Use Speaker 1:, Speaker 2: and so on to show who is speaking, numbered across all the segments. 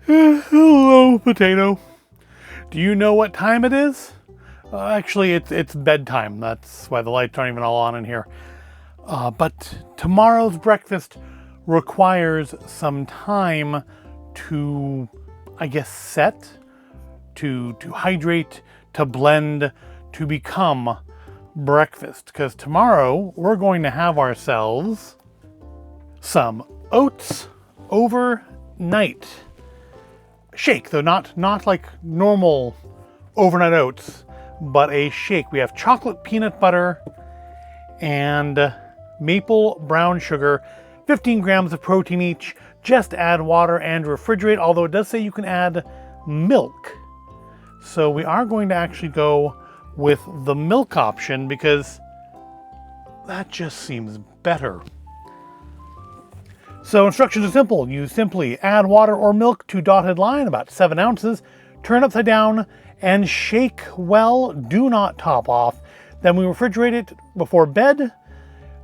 Speaker 1: Hello, potato. Do you know what time it is? Actually, it's bedtime. That's why the lights aren't even all on in here. But tomorrow's breakfast requires some time to, I guess, set, to hydrate, to blend, to become breakfast. Because tomorrow we're going to have ourselves some Oats Overnight shake, though not like normal overnight oats, but a shake. We have chocolate peanut butter and maple brown sugar, 15 grams of protein each. Just add water and refrigerate, although it does say you can add milk. So we are going to actually go with the milk option because that just seems better. So instructions are simple. You simply add water or milk to dotted line, about 7 ounces, turn upside down, and shake well. Do not top off. Then we refrigerate it before bed,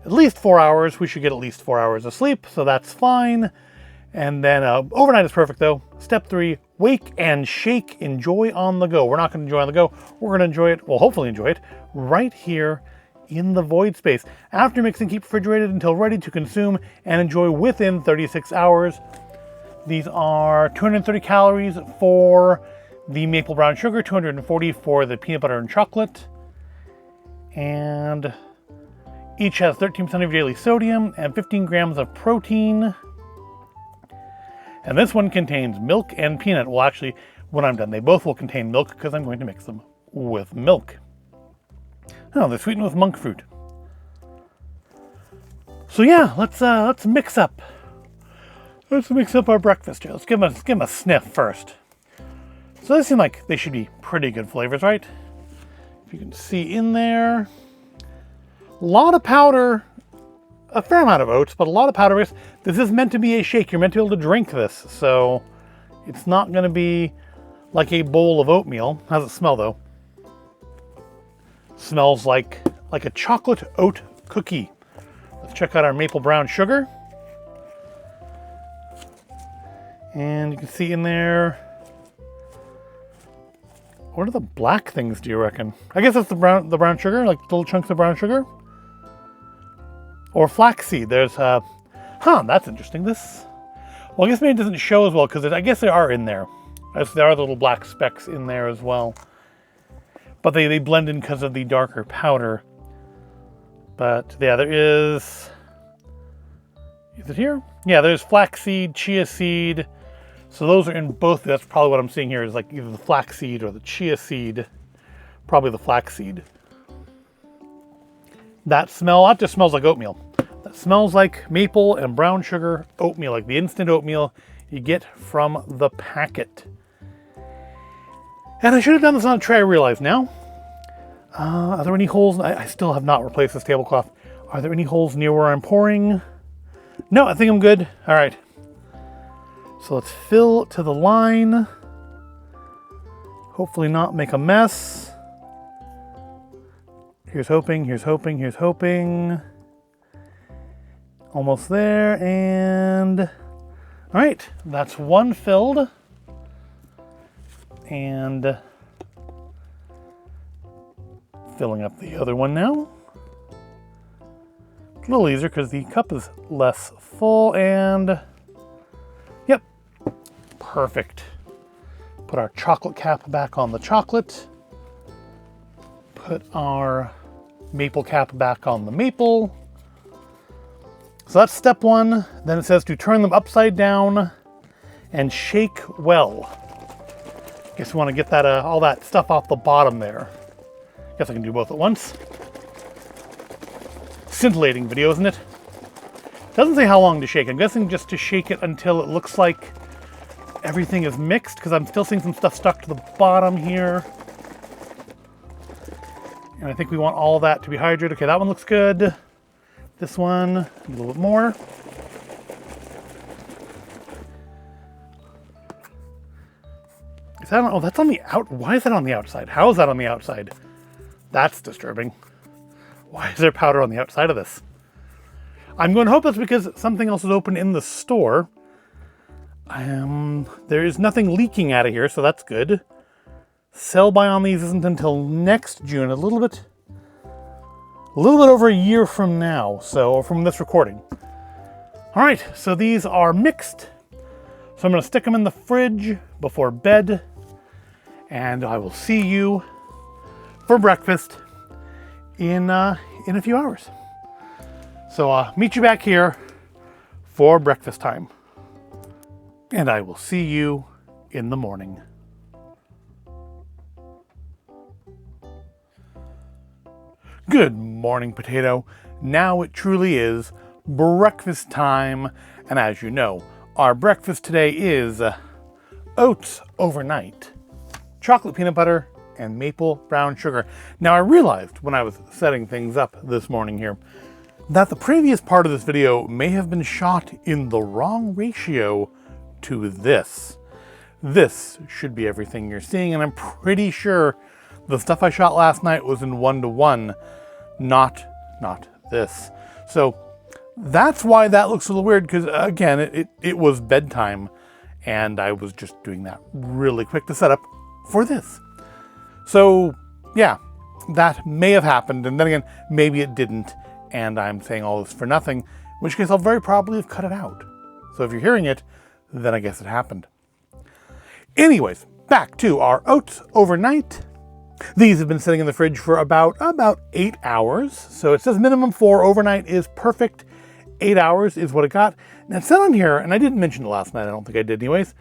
Speaker 1: at least 4 hours. We should get at least 4 hours of sleep, so that's fine. And then overnight is perfect though. Step 3, wake and shake, enjoy on the go. We're not going to enjoy on the go. We're going to enjoy it, well, hopefully enjoy it, right here in the void space. After mixing, keep refrigerated until ready to consume and enjoy within 36 hours. These are 230 calories for the maple brown sugar, 240 for the peanut butter and chocolate. And each has 13% of your daily sodium and 15 grams of protein. And this one contains milk and peanut. Well, actually, when I'm done, they both will contain milk because I'm going to mix them with milk. Oh, they're sweetened with monk fruit. So yeah, let's mix up. Let's mix up our breakfast here. Let's give them a sniff first. So they seem like they should be pretty good flavors, right? If you can see in there, a lot of powder, a fair amount of oats, but a lot of powder. This is meant to be a shake. You're meant to be able to drink this, so it's not going to be like a bowl of oatmeal. How does it smell though? Smells like a chocolate oat cookie. Let's check out our maple brown sugar. And you can see in there, what are the black things, do you reckon? I guess that's the brown sugar, like little chunks of brown sugar. Or flaxseed. There's that's interesting. This, well, I guess maybe it doesn't show as well because I guess they are in there. There are the little black specks in there as well. But they blend in because of the darker powder. But yeah, there is it here? Yeah, there's flaxseed, chia seed. So those are in both. That's probably what I'm seeing here is like either the flaxseed or the chia seed. Probably the flaxseed. That just smells like oatmeal. That smells like maple and brown sugar oatmeal, like the instant oatmeal you get from the packet. And I should have done this on a tray, I realize now. Are there any holes? I still have not replaced this tablecloth. Are there any holes near where I'm pouring? No, I think I'm good. All right. So let's fill to the line. Hopefully not make a mess. Here's hoping, here's hoping, here's hoping. Almost there, and all right, that's one filled. And filling up the other one now. A little easier because the cup is less full, and yep, perfect. Put our chocolate cap back on the chocolate. Put our maple cap back on the maple. So that's step 1. Then it says to turn them upside down and shake well. Guess we want to get that all that stuff off the bottom there. Guess I can do both at once. Scintillating video, isn't it? Doesn't say how long to shake. I'm guessing just to shake it until it looks like everything is mixed, because I'm still seeing some stuff stuck to the bottom here. And I think we want all that to be hydrated. Okay, that one looks good. This one, a little bit more. Is that on, oh, that's on the out. Why is that on the outside? How is that on the outside? That's disturbing. Why is there powder on the outside of this? I'm going to hope that's because something else is open in the store. There is nothing leaking out of here, so that's good. Sell by on these isn't until next June, a little bit over a year from now, so from this recording. All right, so these are mixed. So I'm going to stick them in the fridge before bed, and I will see you for breakfast in a few hours. So meet you back here for breakfast time, and I will see you in the morning. Good morning, potato. Now it truly is breakfast time, and as you know, our breakfast today is Oats Overnight, chocolate peanut butter, and maple brown sugar. Now I realized when I was setting things up this morning here that the previous part of this video may have been shot in the wrong ratio to this. This should be everything you're seeing, and I'm pretty sure the stuff I shot last night was in 1:1, not this. So that's why that looks a little weird, because again, it was bedtime, and I was just doing that really quick to set up for this. So yeah, that may have happened, and then again, maybe it didn't, and I'm saying all this for nothing, in which case I'll very probably have cut it out. So if you're hearing it, then I guess it happened. Anyways, back to our Oats Overnight. These have been sitting in the fridge for about 8 hours. So it says minimum 4, overnight is perfect. 8 hours is what it got. And it said on here, and I didn't mention it last night, I don't think I did anyways,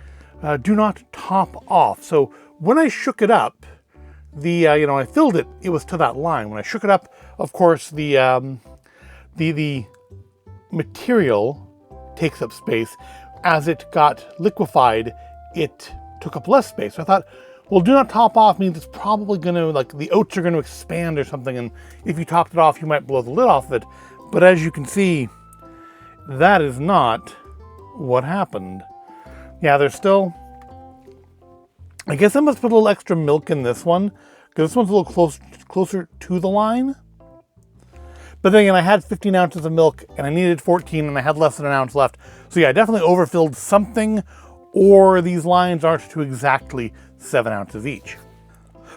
Speaker 1: do not top off. So when I shook it up, I filled it, it was to that line. When I shook it up, of course, the material takes up space. As it got liquefied, it took up less space. So I thought, well, do not top off means it's probably going to, like, the oats are going to expand or something, and if you topped it off, you might blow the lid off of it. But as you can see, that is not what happened. Yeah, there's still, I guess I must put a little extra milk in this one, because this one's a little closer to the line. But then again, I had 15 ounces of milk, and I needed 14, and I had less than an ounce left. So yeah, I definitely overfilled something, or these lines aren't to exactly 7 ounces each.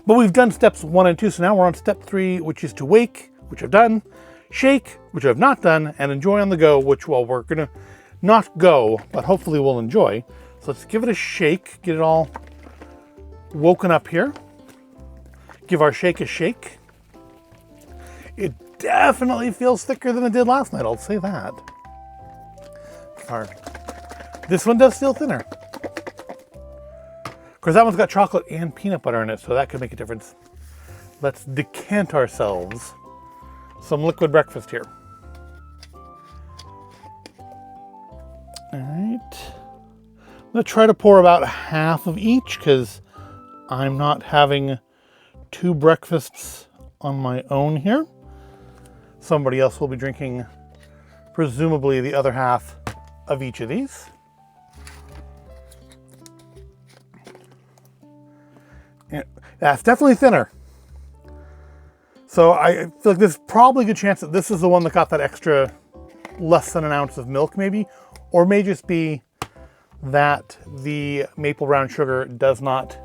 Speaker 1: But we've done steps 1 and 2, so now we're on step 3, which is to wake, which I've done, shake, which I've not done, and enjoy on the go, which, well, we're gonna not go, but hopefully we'll enjoy. So let's give it a shake, get it all woken up here. Give our shake a shake. It definitely feels thicker than it did last night, I'll say that. This one does feel thinner. Of course, that one's got chocolate and peanut butter in it, so that could make a difference. Let's decant ourselves some liquid breakfast here. All right. I'm gonna try to pour about half of each, because I'm not having 2 breakfasts on my own here. Somebody else will be drinking, presumably, the other half of each of these. And that's definitely thinner. So I feel like there's probably a good chance that this is the one that got that extra less than an ounce of milk, maybe, or may just be that the maple brown sugar does not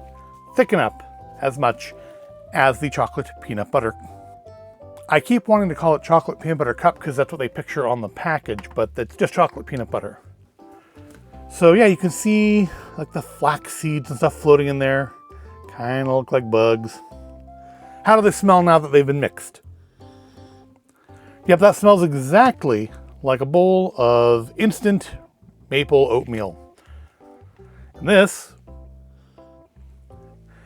Speaker 1: thicken up as much as the chocolate peanut butter. I keep wanting to call it chocolate peanut butter cup because that's what they picture on the package, but it's just chocolate peanut butter. So yeah, you can see like the flax seeds and stuff floating in there. Kind of look like bugs. How do they smell now that they've been mixed? Yep, that smells exactly like a bowl of instant maple oatmeal. And this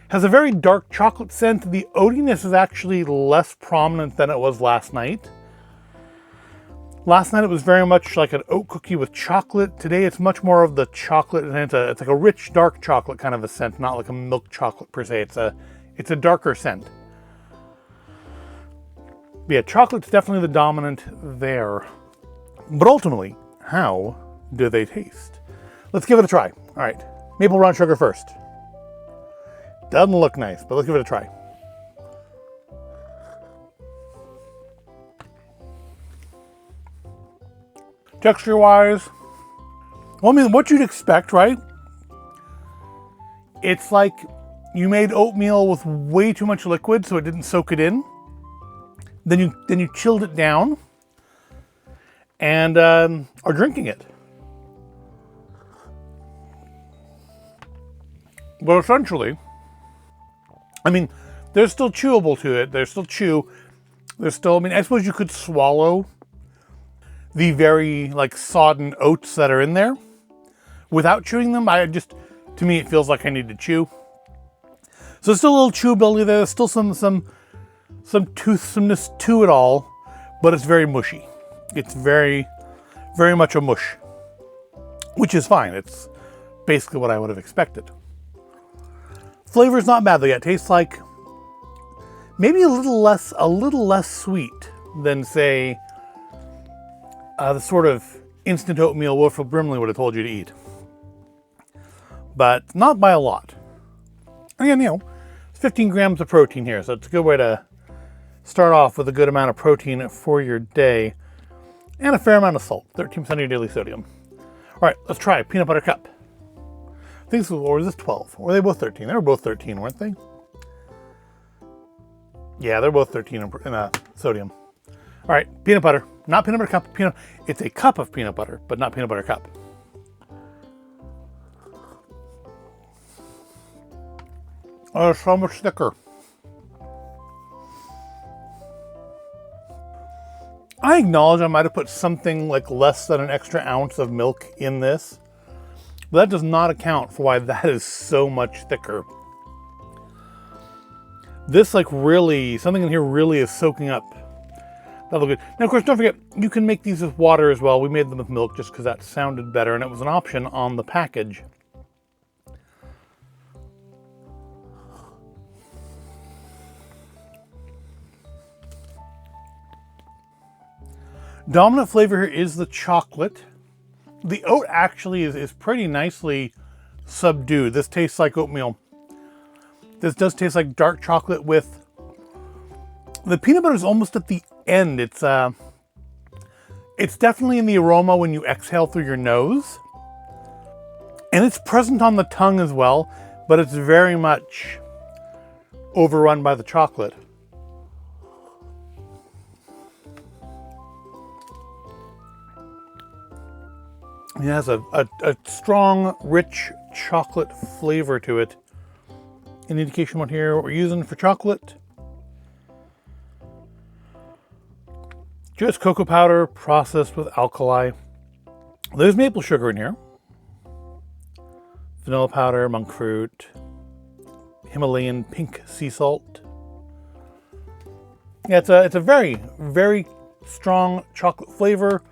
Speaker 1: has a very dark chocolate scent. The oatiness is actually less prominent than it was last night. Last night it was very much like an oat cookie with chocolate. Today it's much more of the chocolate, and it's like a rich, dark chocolate kind of a scent, not like a milk chocolate per se. It's a darker scent. But yeah, chocolate's definitely the dominant there. But ultimately, how do they taste? Let's give it a try. All right, maple brown sugar first. Doesn't look nice, but let's give it a try. Texture-wise, well, I mean, what you'd expect, right? It's like you made oatmeal with way too much liquid so it didn't soak it in. Then you chilled it down and are drinking it. But essentially, I mean, there's still chewable to it. There's still chew. There's still, I mean, I suppose you could swallow the very like sodden oats that are in there without chewing them. To me, it feels like I need to chew. So there's still a little chewability there. There's still some toothsomeness to it all, but it's very mushy. It's very, very much a mush, which is fine. It's basically what I would have expected. Flavor's not bad though. Yeah, it tastes like maybe a little less sweet than, say, the sort of instant oatmeal Wilford Brimley would have told you to eat. But not by a lot. Again, it's 15 grams of protein here, so it's a good way to start off with a good amount of protein for your day. And a fair amount of salt, 13% of your daily sodium. All right, let's try a peanut butter cup. I think this was, or was this 12? Or were they both 13? They were both 13, weren't they? Yeah, they're both 13 in sodium. All right, peanut butter. Not peanut butter cup, it's a cup of peanut butter, but not peanut butter cup. Oh, it's so much thicker. I acknowledge I might have put something like less than an extra ounce of milk in this, but that does not account for why that is so much thicker. This like really, something in here really is soaking up. That'll look good. Now, of course, don't forget, you can make these with water as well. We made them with milk just because that sounded better, and it was an option on the package. Dominant flavor here is the chocolate. The oat actually is pretty nicely subdued. This tastes like oatmeal. This does taste like dark chocolate with... The peanut butter is almost at the end. It's definitely in the aroma when you exhale through your nose. And it's present on the tongue as well, but it's very much overrun by the chocolate. It has a strong, rich chocolate flavor to it. An indication what here what we're using for chocolate. Just cocoa powder processed with alkali. There's maple sugar in here. Vanilla powder, monk fruit, Himalayan pink sea salt. Yeah, it's a very, very strong chocolate flavor.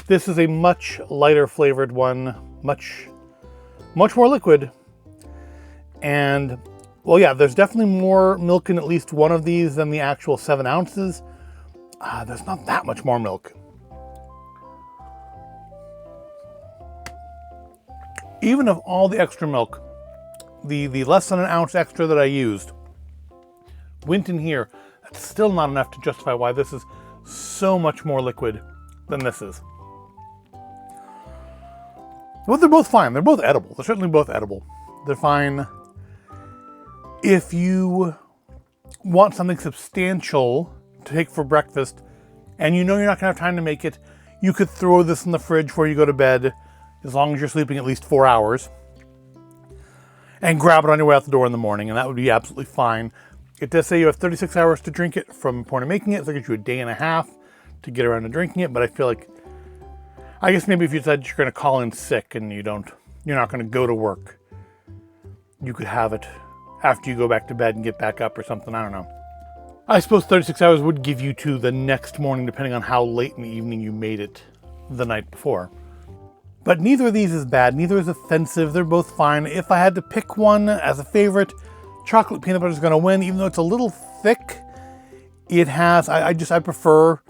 Speaker 1: This is a much lighter flavored one, much more liquid. And, well, yeah, there's definitely more milk in at least one of these than the actual 7 ounces. There's not that much more milk. Even of all the extra milk, the less than an ounce extra that I used went in here. That's still not enough to justify why this is so much more liquid than this is. But they're both fine. They're both edible. They're certainly both edible. They're fine. If you want something substantial to take for breakfast, and you know you're not going to have time to make it, you could throw this in the fridge before you go to bed, as long as you're sleeping at least 4 hours, and grab it on your way out the door in the morning, and that would be absolutely fine. It does say you have 36 hours to drink it from the point of making it, so it gives you a day and a half to get around to drinking it, but I feel like, I guess maybe if you decide you're going to call in sick and you're not going to go to work, you could have it after you go back to bed and get back up or something. I don't know. I suppose 36 hours would give you to the next morning, depending on how late in the evening you made it the night before. But neither of these is bad. Neither is offensive. They're both fine. If I had to pick one as a favorite, chocolate peanut butter is going to win, even though it's a little thick. It has, I prefer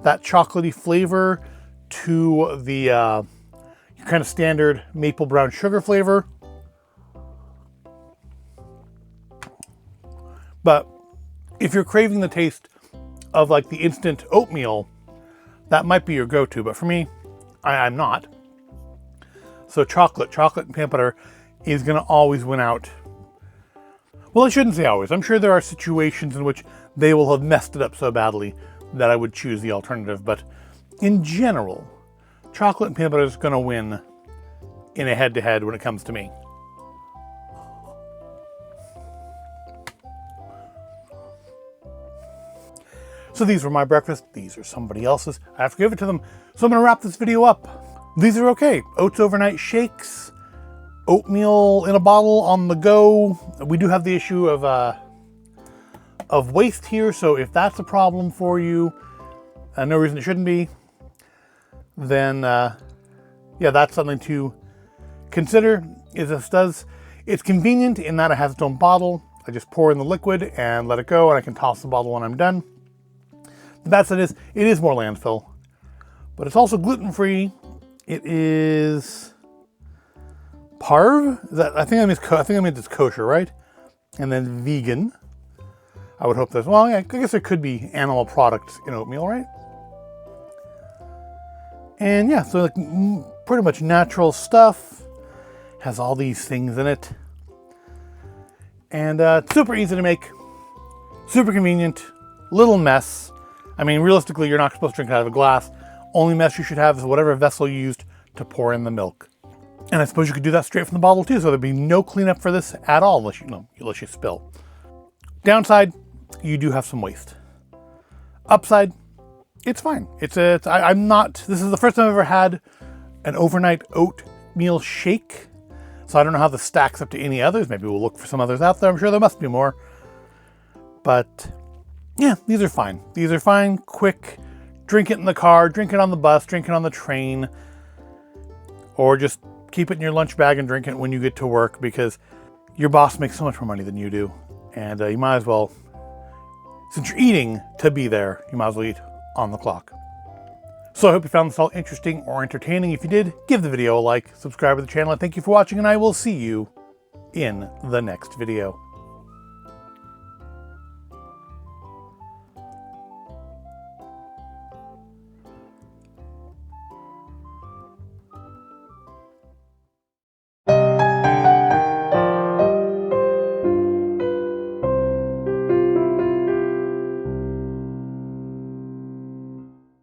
Speaker 1: that chocolatey flavor to the kind of standard maple brown sugar flavor. But if you're craving the taste of like the instant oatmeal, that might be your go-to. But for me, I'm not. So chocolate and peanut butter is going to always win out Well, I shouldn't say always. I'm sure there are situations in which they will have messed it up so badly that I would choose the alternative. But in general, chocolate and peanut butter is going to win in a head-to-head when it comes to me. So these were my breakfast. These are somebody else's. I have to give it to them. So I'm going to wrap this video up. These are okay. Oats Overnight shakes, oatmeal in a bottle on the go. We do have the issue of waste here, so if that's a problem for you, no reason it shouldn't be, then yeah, that's something to consider. It's convenient in that it has its own bottle. I just pour in the liquid and let it go, and I can toss the bottle when I'm done. The bad side is it is more landfill, but it's also gluten-free. It is parve. I think I mean it's kosher, right? And then vegan. I would hope there's, well, yeah, I guess there could be animal products in oatmeal, right? And yeah, so like pretty much natural stuff. Has all these things in it. And super easy to make. Super convenient. Little mess. I mean, realistically, you're not supposed to drink it out of a glass. Only mess you should have is whatever vessel you used to pour in the milk. And I suppose you could do that straight from the bottle too, so there'd be no cleanup for this at all unless you spill. Downside, you do have some waste. Upside, it's fine. I'm not, this is the first time I've ever had an overnight oatmeal shake. So I don't know how this stacks up to any others. Maybe we'll look for some others out there. I'm sure there must be more. But yeah, these are fine. These are fine, quick. Drink it in the car, drink it on the bus, drink it on the train, or just keep it in your lunch bag and drink it when you get to work, because your boss makes so much more money than you do. And you might as well, since you're eating to be there, you might as well eat on the clock. So I hope you found this all interesting or entertaining. If you did, give the video a like, subscribe to the channel, and thank you for watching, and I will see you in the next video.